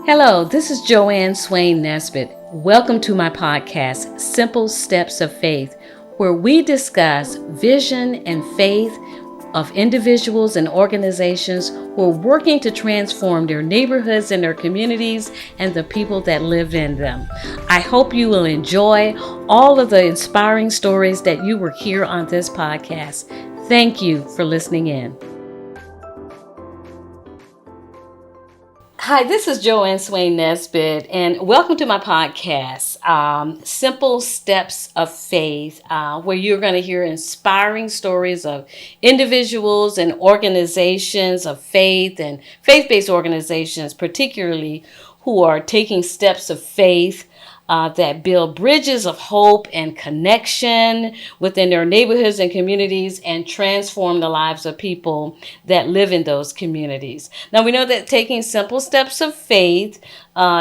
Hello, this is Joanne Swain Nesbitt. Welcome to my podcast, Simple Steps of Faith, where we discuss vision and faith of individuals and organizations who are working to transform their neighborhoods and their communities and the people that live in them. I hope you will enjoy all of the inspiring stories that you will hear on this podcast. Thank you for listening in. Hi, this is Joanne Swain Nesbitt, and welcome to my podcast, Simple Steps of Faith, where you're going to hear inspiring stories of individuals and organizations of faith and faith-based organizations, particularly who are taking steps of faith that build bridges of hope and connection within their neighborhoods and communities and transform the lives of people that live in those communities. Now, we know that taking simple steps of faith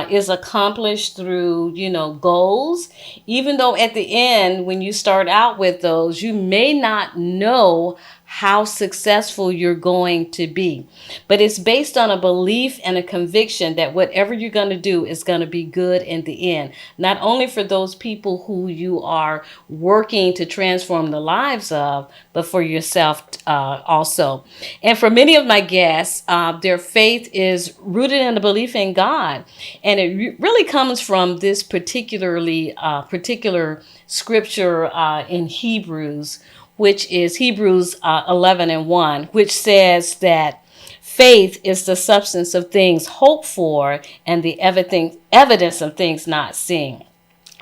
is accomplished through, goals, even though at the end, when you start out with those, you may not know how successful you're going to be. But it's based on a belief and a conviction that whatever you're going to do is going to be good in the end, not only for those people who you are working to transform the lives of, but for yourself also. And for many of my guests, their faith is rooted in the belief in God. And it really comes from this particular scripture in Hebrews, which is Hebrews 11:1, which says that faith is the substance of things hoped for and the evidence of things not seen.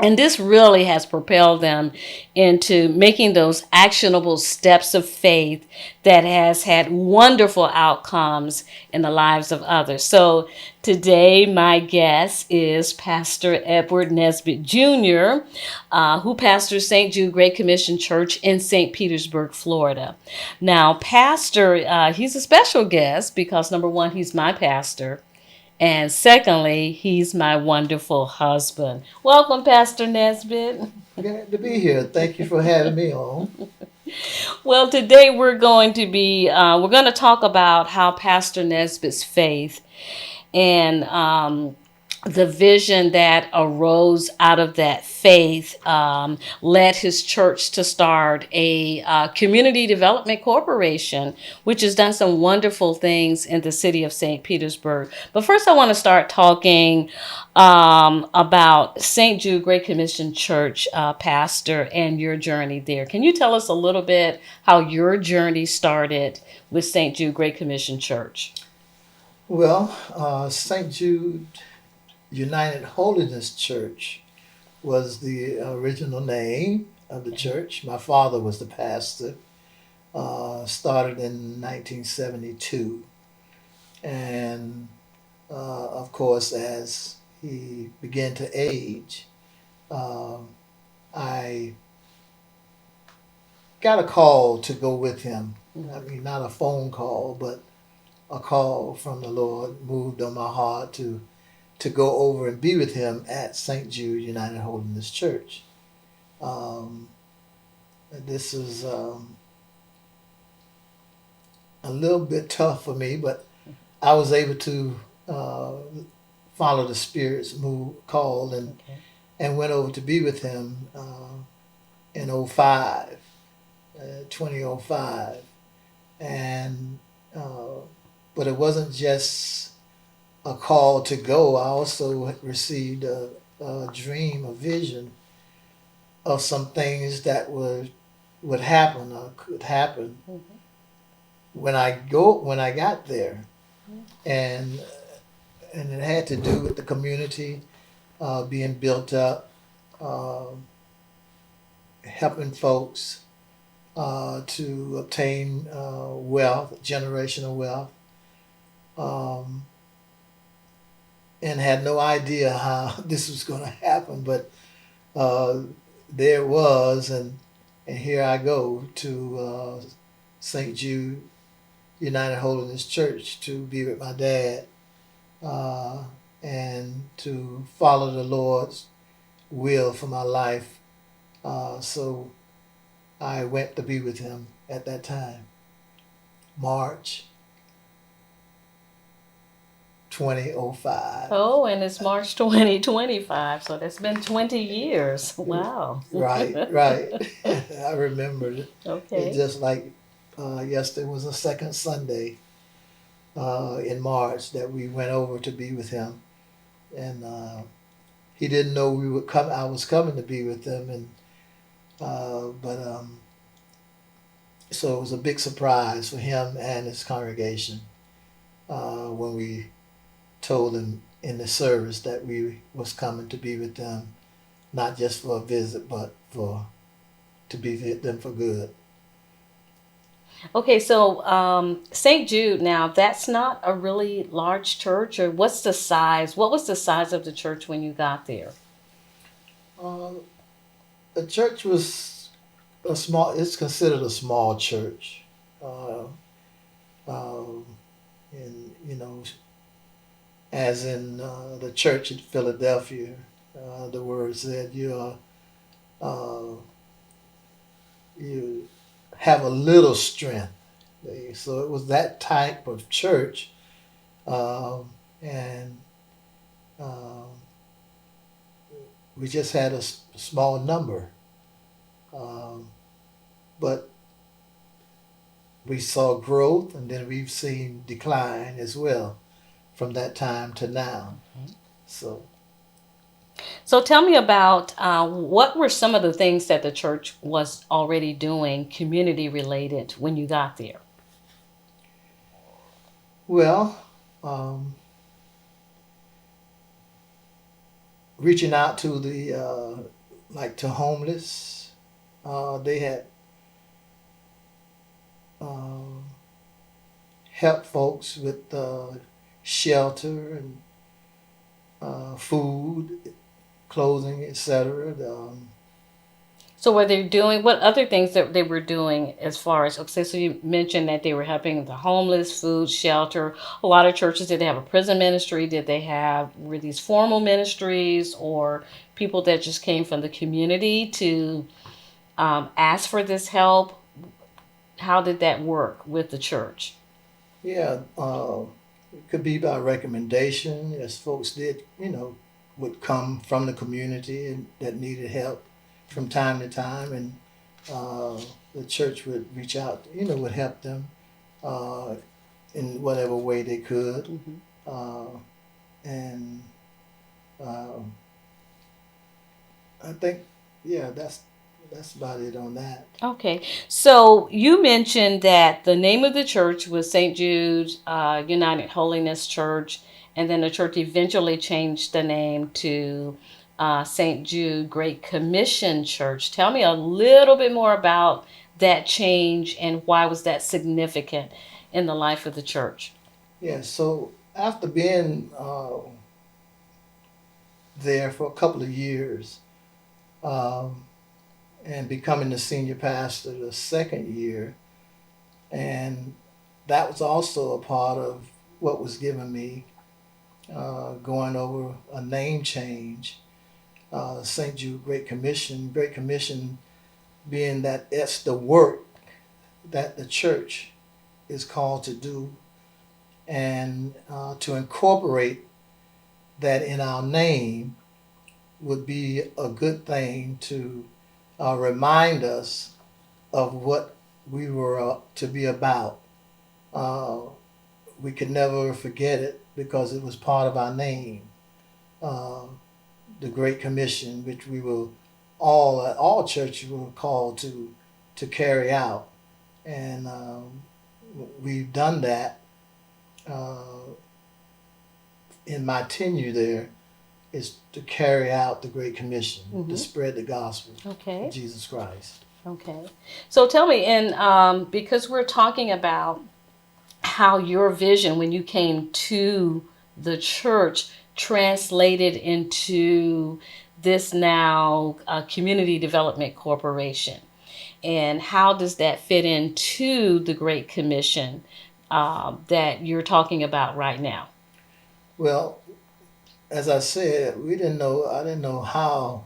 And this really has propelled them into making those actionable steps of faith that has had wonderful outcomes in the lives of others. So today, my guest is Pastor Edward Nesbitt Jr., who pastors St. Jude Great Commission Church in St. Petersburg, Florida. Now, Pastor, he's a special guest because, number one, he's my pastor. And secondly, he's my wonderful husband. Welcome, Pastor Nesbitt. Glad to be here. Thank you for having me on. Well, today we're going to talk about how Pastor Nesbitt's faith and the vision that arose out of that faith led his church to start a community development corporation, which has done some wonderful things in the city of St. Petersburg. But first, I want to start talking about St. Jude Great Commission Church, Pastor, and your journey there. Can you tell us a little bit how your journey started with St. Jude Great Commission Church? Well, St. Jude United Holiness Church was the original name of the church. My father was the pastor. Started in 1972. And of course, as he began to age, I got a call to go with him. I mean, not a phone call, but a call from the Lord moved on my heart to go over and be with him at St. Jude United Holiness Church. This is a little bit tough for me, but I was able to follow the Spirit's call and went over to be with him in 2005. And but it wasn't just a call to go. I also received a dream, a vision of some things that would happen or could happen when I got there, and it had to do with the community being built up, helping folks to obtain wealth, generational wealth. And had no idea how this was going to happen, but there it was, and here I go to St. Jude United Holiness Church to be with my dad and to follow the Lord's will for my life. So I went to be with him at that time, March 2005. Oh, and it's March 2025, so that's been 20 years. Wow. Right. I remember it Okay. just like yesterday was the second Sunday in March that we went over to be with him, and he didn't know we would come. I was coming to be with him, and but so it was a big surprise for him and his congregation when we told him in the service that we was coming to be with them, not just for a visit, but for to be with them for good. Okay, so St. Jude, now that's not a really large church, or what's the size? What was the size of the church when you got there? Uh, the church was a small. It's considered a small church, uh, um, and as in the church in Philadelphia, the word said uh, you have a little strength. So it was that type of church, and um, we just had a small number, um, but we saw growth, and then we've seen decline as well from that time to now. So, So tell me about what were some of the things that the church was already doing, community related, when you got there? well, um, reaching out to the like to homeless, they had um, helped folks with shelter and food, clothing, etc. So were they doing what other things that they were doing as far as okay, so you mentioned that they were helping the homeless, food, shelter. A lot of churches, did they have a prison ministry? Did they have were these formal ministries or people that just came from the community to ask for this help? How did that work with the church? Yeah, it could be by recommendation, as folks did, would come from the community and that needed help from time to time, and uh, the church would reach out, would help them uh, in whatever way they could, Mm-hmm. uh, and uh, I think, yeah, that's about it on that. Okay, so you mentioned that the name of the church was St. Jude United Holiness Church, and then the church eventually changed the name to St. Jude Great Commission Church. Tell me a little bit more about that change and why was that significant in the life of the church? Yeah, so after being there for a couple of years, um, and becoming the senior pastor the second year. And that was also a part of what was given me going over a name change. St. Jude Great Commission being that it's the work that the church is called to do, and to incorporate that in our name would be a good thing to remind us of what we were to be about. Uh, we could never forget it because it was part of our name, uh, the Great Commission, which we were all churches were called to carry out, and we've done that uh, in my tenure there. Is to carry out the Great Commission, to Mm-hmm. spread the gospel of Okay, Jesus Christ. okay. So tell me, and because we're talking about how your vision when you came to the church translated into this now community development corporation, and how does that fit into the Great Commission that you're talking about right now? Well, as I said, we didn't know. I didn't know how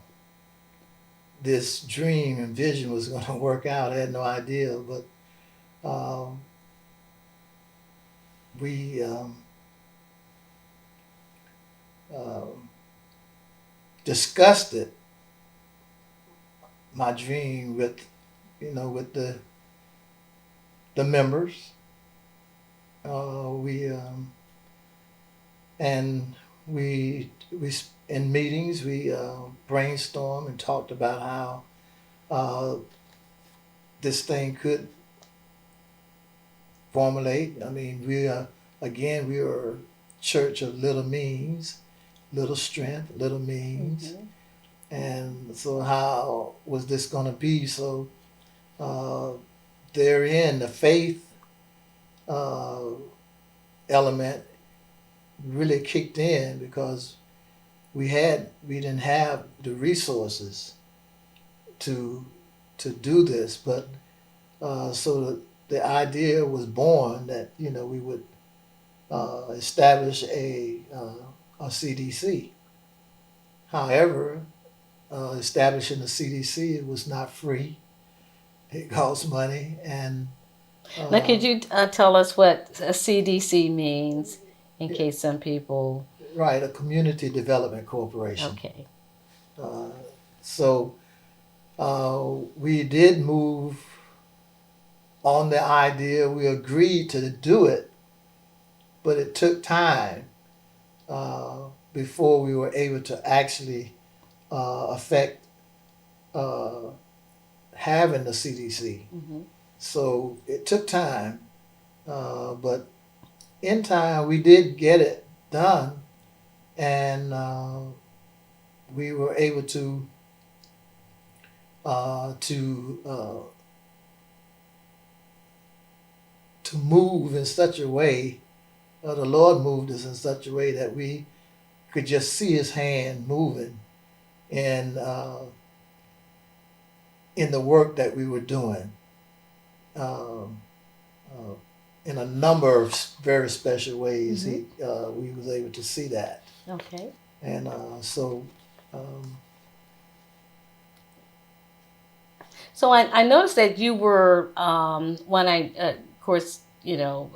this dream and vision was going to work out. I had no idea, but um, we discussed it, my dream with, with the members. We and we in meetings we brainstormed and talked about how this thing could formulate. I mean, we are a church of little means, little strength, little means. Mhm. And so how was this going to be? So uh, therein, the faith uh, element really kicked in because we didn't have the resources to do this, but so the idea was born that we would establish a CDC. However, establishing a CDC, it was not free. It cost money, and Now, uh, could you tell us what a CDC means in case some people. right, a community development corporation. Okay. Uh, so we did move on the idea. We agreed to do it, but it took time before we were able to actually affect uh, having the CDC. Hmm. So it took time, but in time we did get it done, and we were able to to move in such a way. The Lord moved us in such a way that we could just see His hand moving in in the work that we were doing. Um, uh, in a number of very special ways, we was able to see that, Okay. and so So I noticed that you were, when of course,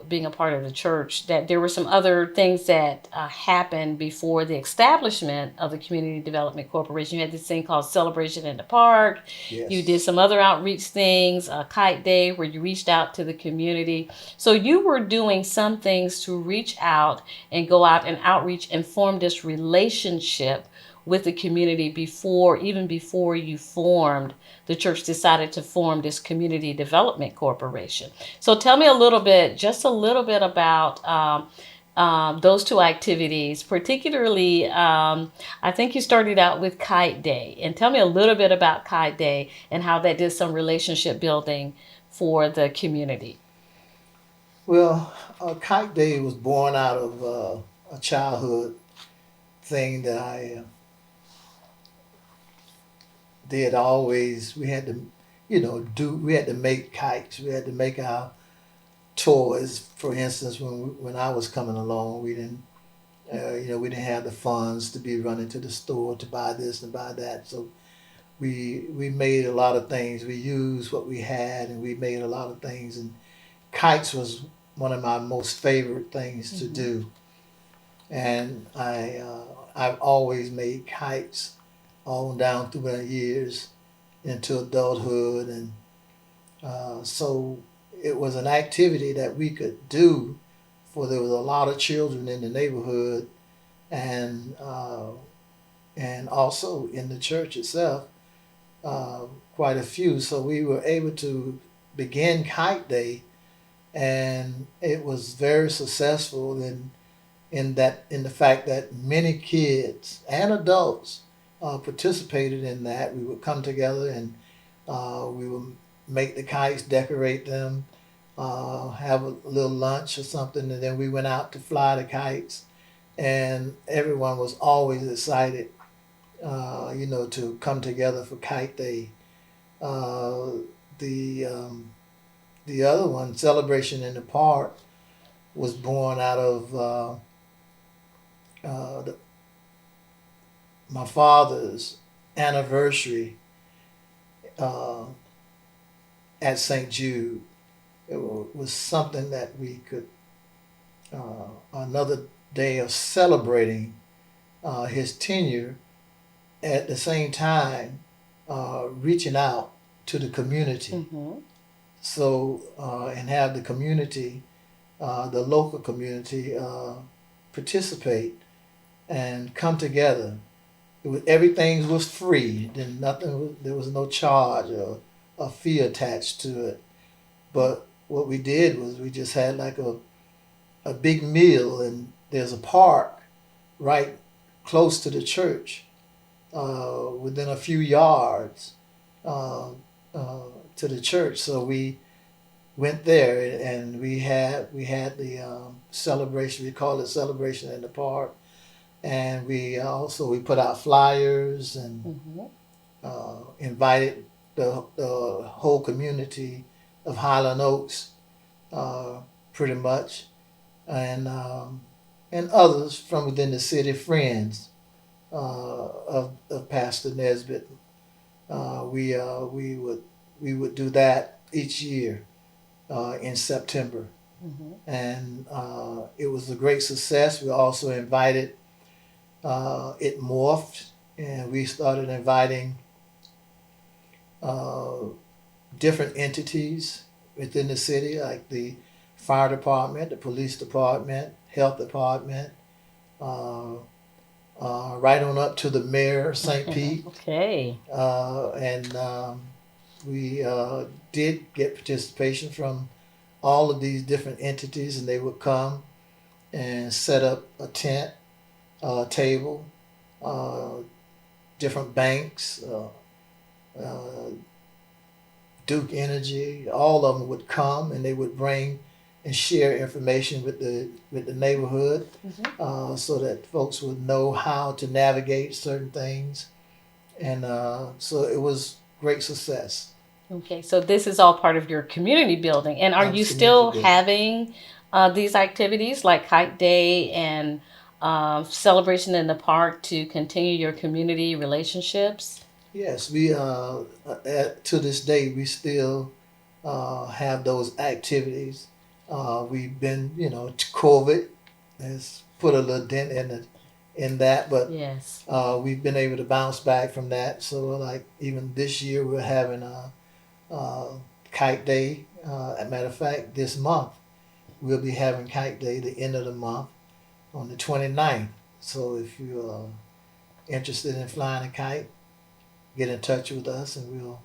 being a part of the church, that there were some other things that happened before the establishment of the Community Development Corporation. You had this thing called Celebration in the Park. You did yes, some other outreach things, Kite Day, where you reached out to the community. So you were doing some things to reach out and go out and outreach and form this relationship with the community even before you formed the church decided to form this community development corporation. So tell me just a little bit about those two activities, particularly I think you started out with Kite Day. And tell me a little bit about Kite Day and how that did some relationship building for the community. well, Kite Day was born out of a childhood thing that I did always. We had to, we had to make kites. We had to make our toys. For instance, when I was coming along, we didn't, we didn't have the funds to be running to the store to buy this and buy that. So we made a lot of things. We used what we had, and we made a lot of things. And kites was one of my most favorite things to Mm-hmm. do. And I've always made kites all down through my years into adulthood, and so it was an activity that we could do. For there was a lot of children in the neighborhood, and also in the church itself, uh, quite a few. So we were able to begin Kite Day, and it was very successful in the fact that many kids and adults participated in that. We would come together, and we would make the kites, decorate them, have a little lunch or something, and then we went out to fly the kites. And everyone was always excited, to come together for Kite Day. Uh, the the other one, Celebration in the Park, was born out of uh, the, my father's anniversary uh, at St. Jude. Was something that we could, another day of celebrating his tenure at the same time reaching out to the community. Mm-hmm. So and have the community, the local community, participate and come together. Everything was free. Then there was no charge or a fee attached to it. But what we did was we just had like a big meal, and there's a park right close to the church, within a few yards uh, to the church. So we went there, and we had the celebration. We called it celebration in the park, and we put out flyers and Mm-hmm. invited the whole community of Highland Oaks, pretty much, and others from within the city, friends of Pastor Nesbitt. We would do that each year in September, Mm-hmm. and it was a great success. We also invited. It morphed, and we started inviting uh, different entities within the city, like the fire department, the police department, health department, uh, right on up to the mayor of St. Pete. Okay. And we did get participation from all of these different entities, and they would come and set up a tent, table, uh, different banks, uh, Duke Energy, all of them would come, and they would bring and share information with the neighborhood, Mm-hmm. so that folks would know how to navigate certain things, and so it was great success. Okay, so this is all part of your community building. And are you Community still building. having these activities like Kite Day and celebration in the park to continue your community relationships? Yes, we to this day we still have those activities. We've been, COVID has put a little dent in that, but Yes. we've been able to bounce back from that. So, like even this year, we're having a Kite Day. As a matter of fact, this month we'll be having Kite Day the end of the month on the 29th. So, if you're interested in flying a kite, get in touch with us, and we'll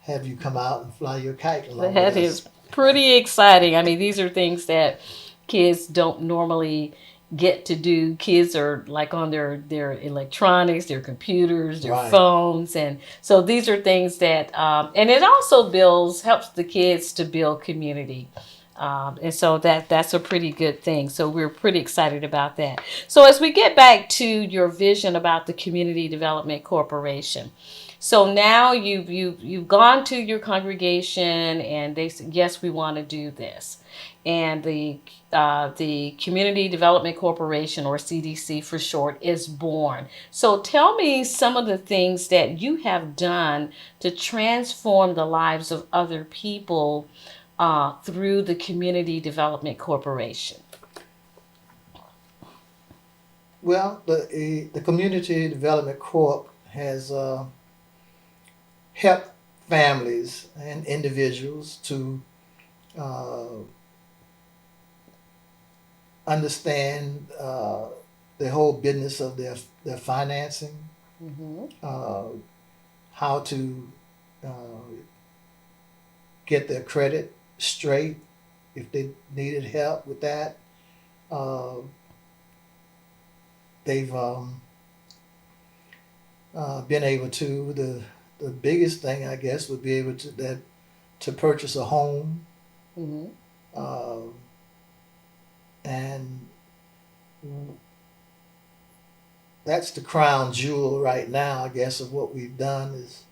have you come out and fly your kite along with That us. is pretty exciting. I mean, these are things that kids don't normally get to do. Kids are like on their electronics, their computers, their Right. phones, and so these are things that and it also helps the kids to build community. And so that's a pretty good thing. So we're pretty excited about that. So as we get back to your vision about the Community Development Corporation, so now you've gone to your congregation and they said yes, we want to do this, and the Community Development Corporation, or CDC for short, is born. So tell me some of the things that you have done to transform the lives of other people through the Community Development Corporation. Well, the Community Development Corp has helped families and individuals to uh, understand the whole business of their financing, Mm-hmm. uh, how to uh, get their credit straight if they needed help with that. Uh, they've been able to. The biggest thing, I guess, would be able to purchase a home, Mm-hmm. uh, and that's the crown jewel right now, I guess, of what we've done is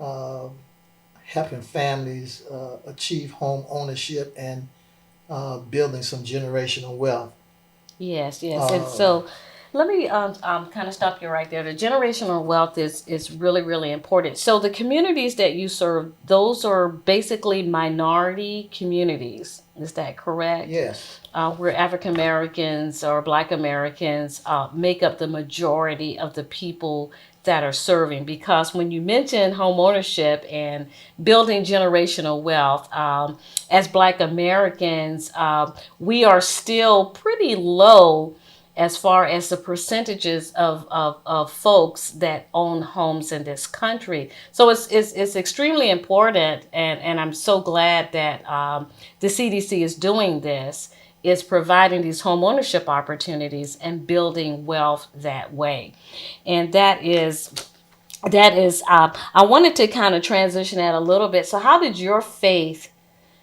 uh, helping families achieve home ownership and building some generational wealth. Yes, yes. And Uh, so let me kind of stop you right there. The generational wealth is really, really important. So the communities that you serve, those are basically minority communities. Is that correct? Yes. Where African Americans or Black Americans make up the majority of the people that are serving. Because when you mention home ownership and building generational wealth, as Black Americans, we are still pretty low as far as the percentages of folks that own homes in this country. So it's extremely important, and I'm so glad that the CDC is doing this, is providing these home ownership opportunities and building wealth that way. And I wanted to kind of transition that a little bit. So how did your faith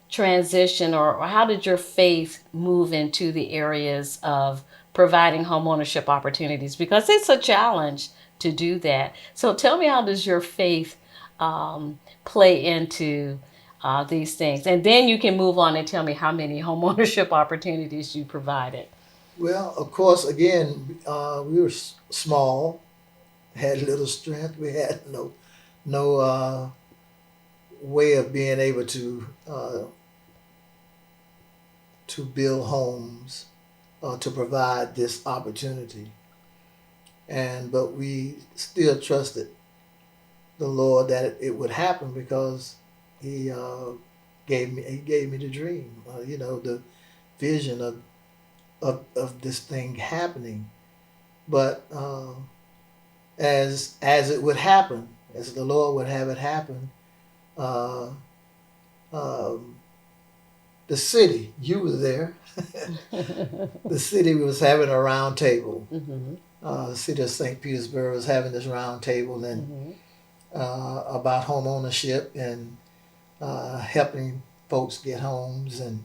transition, or how did your faith move into the areas of providing home ownership opportunities? Because it's a challenge to do that. So tell me, how does your faith play into these things? And then you can move on and tell me how many home ownership opportunities you provided. Well, of course, again, we were small, had little strength. We had no way of being able to build homes, to provide this opportunity. But we still trusted the Lord that it would happen, because He gave me the dream, the vision of this thing happening. But as it would happen, as the Lord would have it happen, uh, um, the city, you were there. The city was having a round table. Mm-hmm. The city of St. Petersburg was having this round table, and Mm-hmm. about home ownership and helping folks get homes. And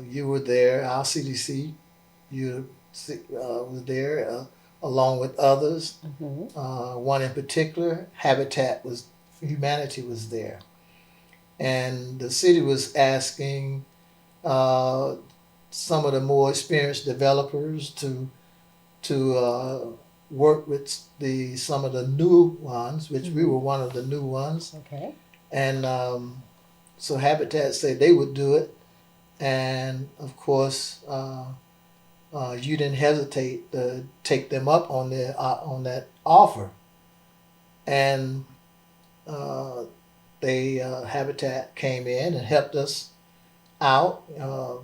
you were there. Our CDC, you was there along with others. Mm-hmm. One in particular, Humanity was there, and the city was asking some of the more experienced developers to work with some of the new ones, which we were one of the new ones. Okay. And so Habitat said they would do it, and of course you didn't hesitate to take them up on that offer, and Habitat came in and helped us out, and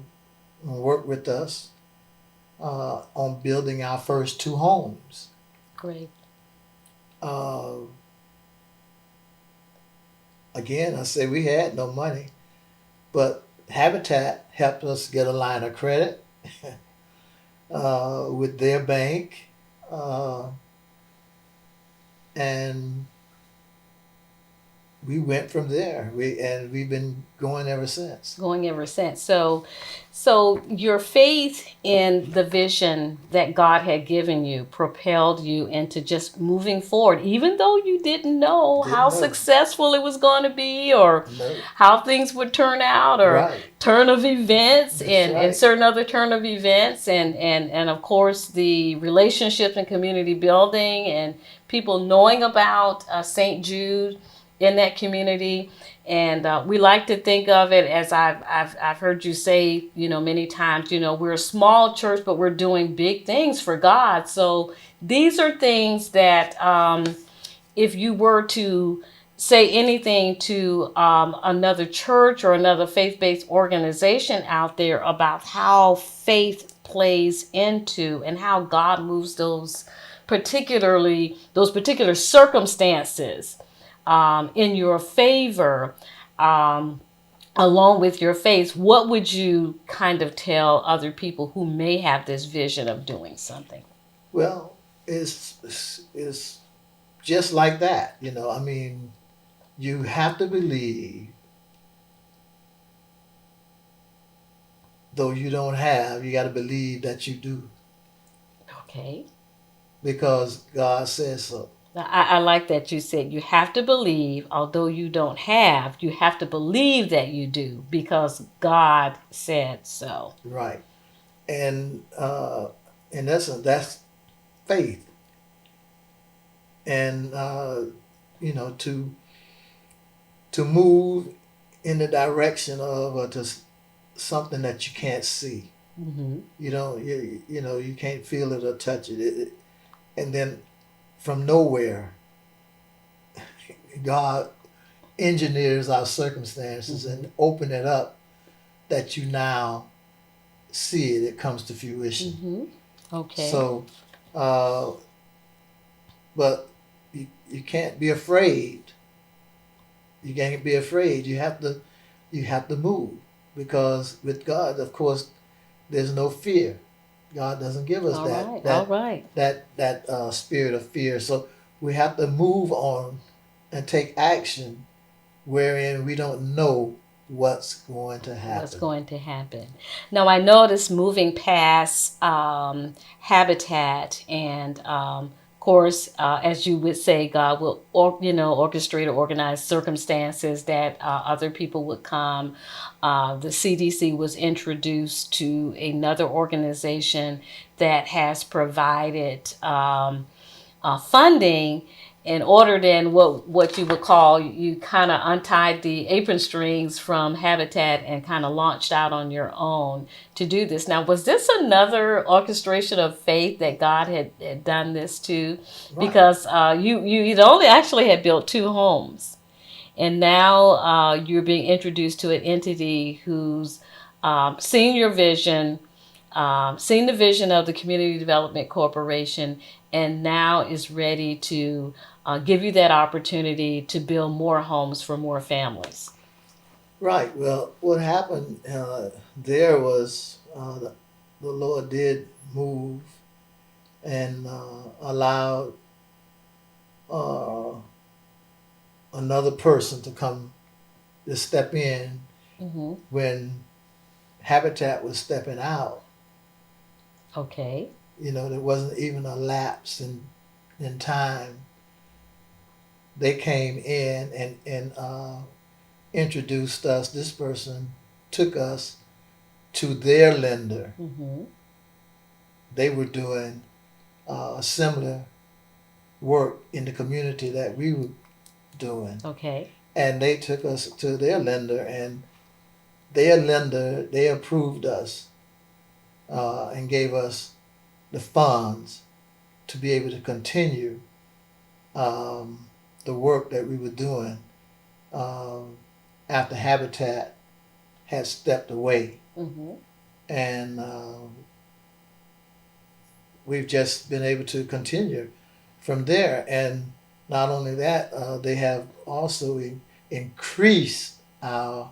worked with us on building our first two homes. Great. Uh, Again, I say we had no money, but Habitat helped us get a line of credit with their bank, and we went from there. We've been going ever since. So your faith in the vision that God had given you propelled you into just moving forward, even though you didn't know how successful it was going to be, or how things would turn out, or Right. turn of events, and right. certain other turn of events, and of course the relationships and community building, and people knowing about St. Jude in that community. And we like to think of it as I've heard you say, many times, we're a small church, but we're doing big things for God. So these are things that if you were to say anything to another church or another faith-based organization out there about how faith plays into and how God moves those particular circumstances in your favor, along with your faith, what would you kind of tell other people who may have this vision of doing something? Well, it's just like that. I mean, you have to believe, though you don't have, you got to believe that you do. Okay. Because God says so. I like that you said you have to believe, although you don't have, you have to believe that you do, because God said so. Right. And in essence, that's faith. And, to move in the direction of, or to something that you can't see. Mm-hmm. You can't feel it or touch it. And then from nowhere, God engineers our circumstances and open it up that you now see it. It comes to fruition. Mm-hmm. Okay. So, uh, but you can't be afraid. You can't be afraid. You have to move, because with God, of course, there's no fear. God doesn't give us All that right. All that right. that that spirit of fear. So we have to move on and take action wherein we don't know what's going to What's happen. going to happen? Now, I noticed moving past habitat and, of course, as you would say, God will, orchestrate or organize circumstances that other people would come. The CDC was introduced to another organization that has provided funding in order, then what you would call, you kind of untied the apron strings from Habitat and kind of launched out on your own to do this. Now, was this another orchestration of faith that God had done this to? Right. Because you'd only actually had built 2 homes, and now you're being introduced to an entity who's seen your vision, seen the vision of the Community Development Corporation, and now is ready to give you that opportunity to build more homes for more families. Right. Well, what happened there was the Lord did move and allowed uh, another person to come to step in Mm-hmm. when Habitat was stepping out. Okay. There wasn't even a lapse in time. They came in and introduced us. This person took us to their lender. Mm-hmm. They were doing similar work in the community that we were doing. Okay. And they took us to their lender, and their lender, they approved us and gave us the funds to be able to continue the work that we were doing um, after Habitat had stepped away. Mm-hmm. And we've just been able to continue from there. And not only that, they have also increased our,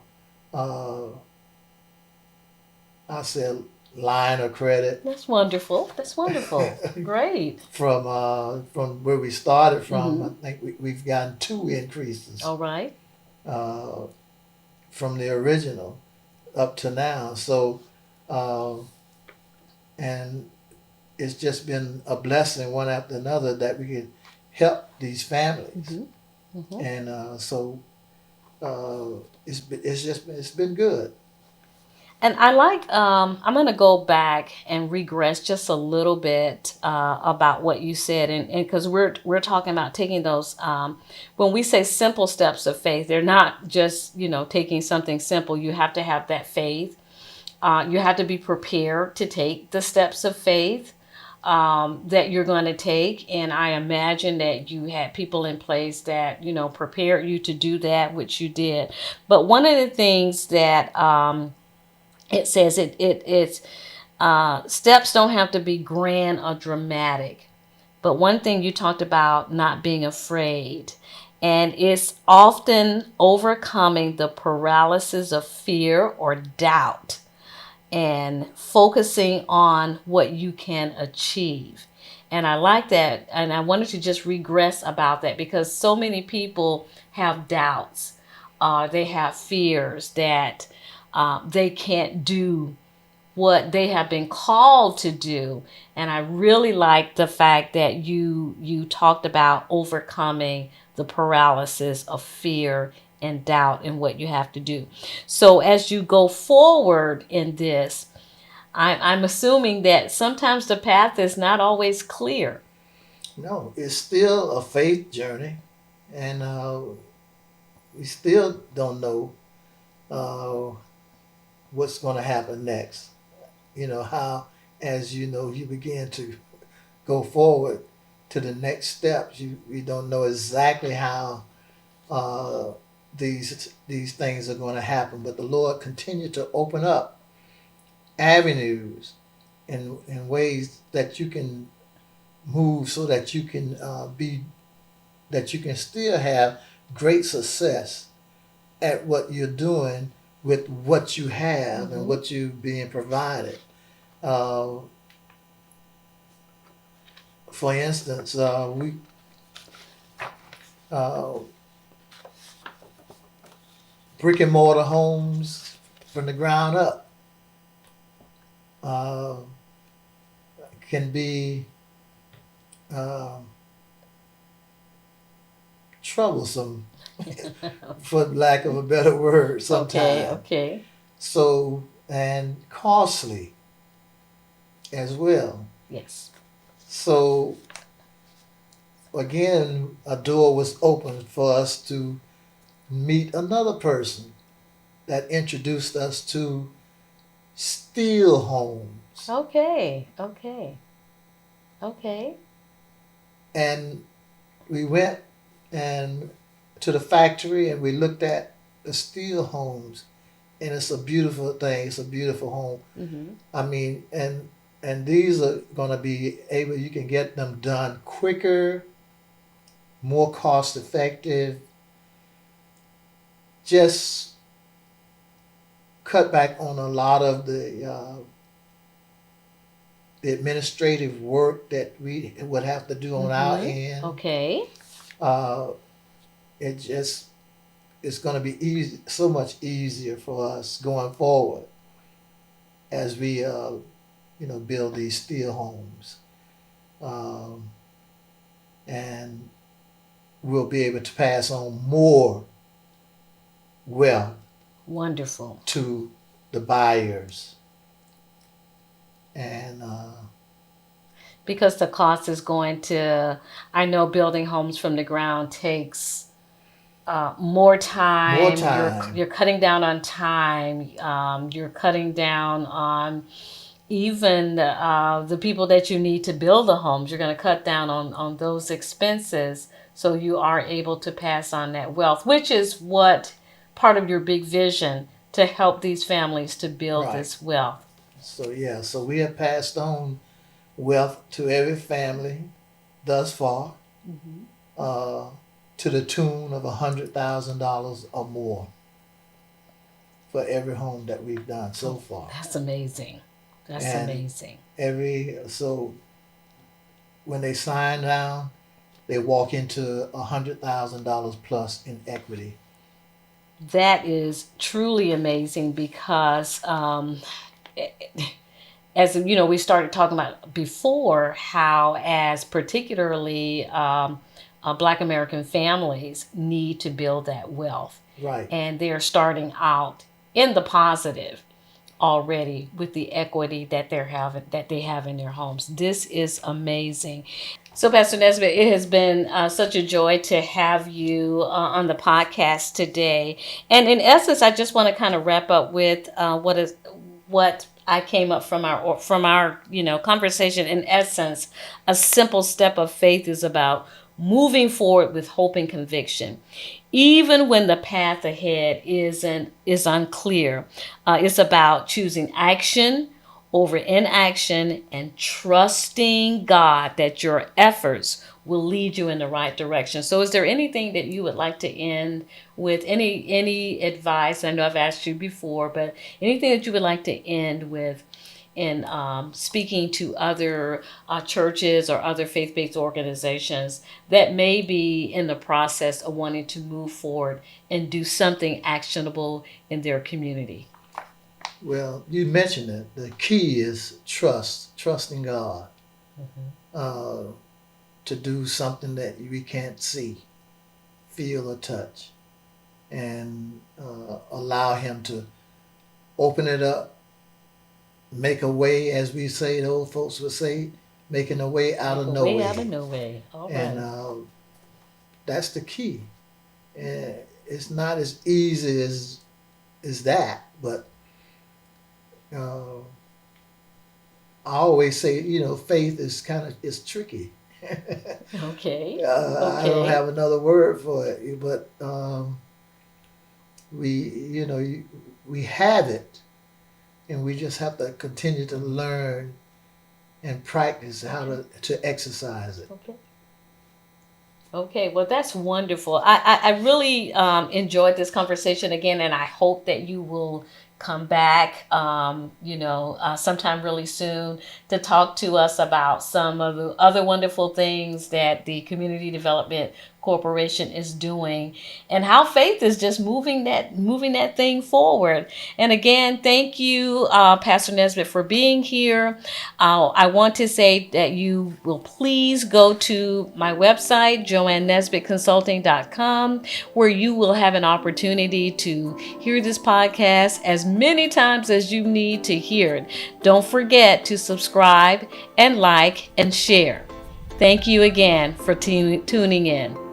uh, I said, line of credit That's wonderful. That's wonderful. Great. from where we started from. Mm-hmm. I think we've gotten 2 increases All right. uh, from the original up to now. So, uh, and it's just been a blessing one after another that we can help these families. Mm-hmm. Mm-hmm. And so it's been good. And I like, I'm going to go back and regress just a little bit about what you said. And because we're talking about taking those, when we say simple steps of faith, they're not just, taking something simple. You have to have that faith. You have to be prepared to take the steps of faith that you're going to take. And I imagine that you had people in place that, prepared you to do that, which you did. But one of the things that, it says it's steps don't have to be grand or dramatic. But one thing you talked about, not being afraid, and it's often overcoming the paralysis of fear or doubt and focusing on what you can achieve. And I like that. And I wanted to just regress about that, because so many people have doubts. They have fears that they can't do what they have been called to do. And I really like the fact that you talked about overcoming the paralysis of fear and doubt in what you have to do. So as you go forward in this, I'm assuming that sometimes the path is not always clear. No, it's still a faith journey, and we still don't know uh, what's going to happen next. You know, how, as you know, you begin to go forward to the next steps, you don't know exactly how uh, these things are going to happen, but the Lord continued to open up avenues in ways that you can move so that you can that you can still have great success at what you're doing with what you have and what you being provided. Uh, for instance, we uh, brick and mortar homes from the ground up uh, can be uh, troublesome, for lack of a better word, Okay, sometimes. okay. So, and costly as well. Yes. So, again, a door was opened for us to meet another person that introduced us to steel homes. Okay, okay, okay. And we went and to the factory and we looked at the steel homes, and it's a beautiful thing. It's a beautiful home. Mm-hmm. I mean, and these are going to be able. You can get them done quicker, more cost effective. Just cut back on a lot of the administrative work that we would have to do on our end. Okay. Uh, it just it's going to be easy, so much easier for us going forward as we build these steel homes, um, and we'll be able to pass on more wealth Wonderful. to the buyers. And Because the cost is going to, I know building homes from the ground takes more time. more time. You're cutting down on time. You're cutting down on even the people that you need to build the homes. You're going to cut down on those expenses, so you are able to pass on that wealth, which is what part of your big vision to help these families to build Right. this wealth. So yeah, so we have passed on wealth to every family thus far, uh, to the tune of $100,000 or more for every home that we've done so far. That's amazing. That's And amazing. so when they sign down, they walk into $100,000 plus in equity. That is truly amazing because as you know, we started talking about before how, as particularly Black American families need to build that wealth, Right. and they are starting out in the positive already with the equity that they have in their homes. This is amazing. So, Pastor Nesbitt, it has been such a joy to have you on the podcast today. And in essence, I just want to kind of wrap up with what I came up from our conversation. In essence, a simple step of faith is about moving forward with hope and conviction, even when the path ahead is unclear. It's about choosing action over inaction and trusting God that your efforts will lead you in the right direction. So is there anything that you would like to end with, any advice? I know I've asked you before, but anything that you would like to end with in speaking to other churches or other faith-based organizations that may be in the process of wanting to move forward and do something actionable in their community? Well, you mentioned it. The key is trusting God to do something that we can't see, feel, or touch, and allow Him to open it up, make a way, as we say, the old folks would say, making a way out of no way. Way out of no way. All And right. that's the key. And it's not as easy as that, but Uh, I always say, faith is is tricky. Okay. I don't Okay. have another word for it, but we, we have it, and we just have to continue to learn and practice how Okay. to exercise it. Okay. Okay, well, that's wonderful. I really enjoyed this conversation again, and I hope that you will come back, sometime really soon to talk to us about some of the other wonderful things that the Community Development Corporation is doing, and how faith is just moving that thing forward. And again, thank you, Pastor Nesbitt, for being here. I want to say that you will please go to my website, joannenesbittconsulting.com, where you will have an opportunity to hear this podcast as many times as you need to hear it. Don't forget to subscribe and like and share. Thank you again for tuning in.